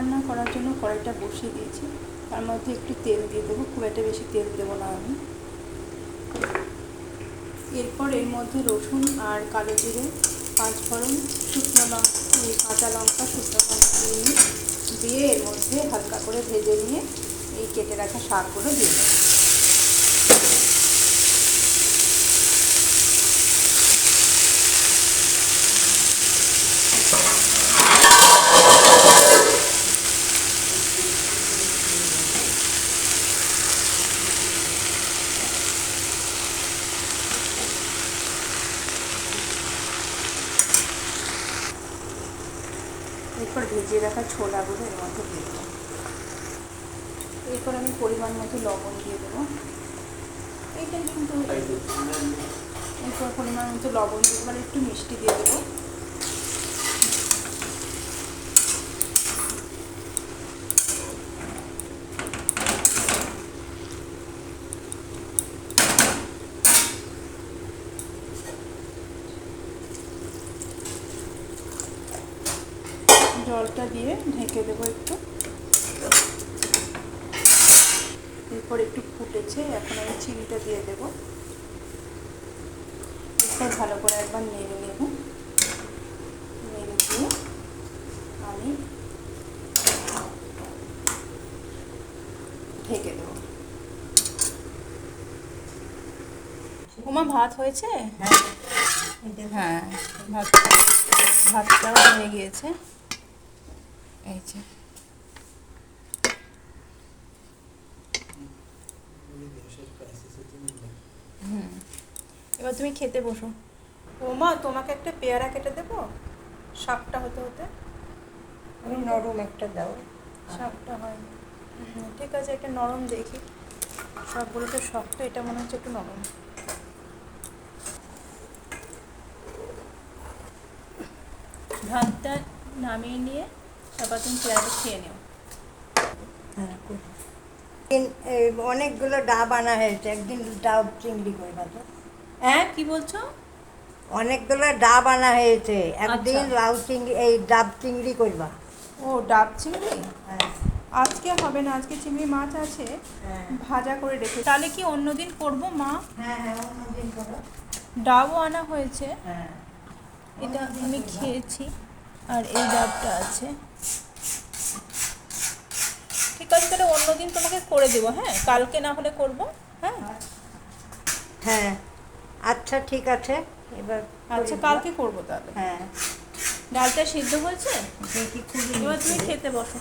রান্না করার জন্য কড়াইটা বসিয়ে দিয়েছি। তার মধ্যে একটু তেল দিয়ে দেবো, খুব একটা বেশি তেল দেবো না আমি। এরপর এর মধ্যে রসুন আর কালো জিরে, পাঁচফোড়ন, শুকনো লঙ্কা, কাঁচা লঙ্কা, শুকনো লঙ্কা দিয়ে এর মধ্যে হালকা করে ভেজে নিয়ে এই কেটে রাখা শাকগুলো দিয়ে দেবো। এরপর ভেজিয়ে রাখা ছোলাগুলো এর মধ্যে দিয়ে দেবো। এরপর আমি পরিমাণ মতো লবণ দিয়ে দেবো। এইটাই কিন্তু এরপর পরিমাণ মতো লবণ দিয়ে এবার একটু মিষ্টি দিয়ে দেবো। জলটা দিয়ে ঢেকে দেবো একটু। এরপর একটু ফুটেছে, এখন আমি চিনিটা দিয়ে দেবো। এরপর ভালো করে একবার নেড়ে নেব। নেড়ে দিয়ে আমি ঢেকে দেবো। ওমা ভাত হয়েছে? হ্যাঁ, ভাতটাও হয়ে গিয়েছে। এই যে এবার তুমি খেতে বসো। ওমা, তোমাকে একটা পেয়ারা কেটে দেবো শাকটা হতে হতে? আমি নরম একটা দাও। শাকটা হয় ঠিক আছে, একটা নরম দেখি। সবগুলো তো শক্ত, এটা মনে হচ্ছে একটু নরম। ভাতটা নামিয়ে নিয়ে তারপর তুমি পেয়ারাটা খেয়ে নিও। হ্যাঁ, অনেকগুলো ডাব আনা হয়েছে, একদিন ডাব চিংড়ি করবা তো? হ্যাঁ, কি বলছো? অনেকগুলো ডাব আনা হয়েছে, একদিন আচ্ছা। লাউ চিংড়ি এই ডাব চিংড়ি করবা। ও, ডাব চিংড়ি? হ্যাঁ আজকে হবে না, আজকে চিংড়ি মাছ আছে, হ্যাঁ ভাজা করে রেখে। তাহলে কি অন্যদিন করবো মা? হ্যাঁ হ্যাঁ, অন্যদিন করো। ডাবও আনা হয়েছে, হ্যাঁ, এটা আমি খেয়েছি, আর এই ডাবটা আছে। ঠিক আছে, তাহলে অন্যদিন তোমাকে করে দেবো। হ্যাঁ, কালকে না হলে করবো। হ্যাঁ হ্যাঁ, আচ্ছা ঠিক আছে, এবার আচ্ছা, করে কালকে দিও। করবো তাহলে। হ্যাঁ, ডালটা সিদ্ধ হয়েছে, দেখি খুবই এবার তুমি খেতে বসো।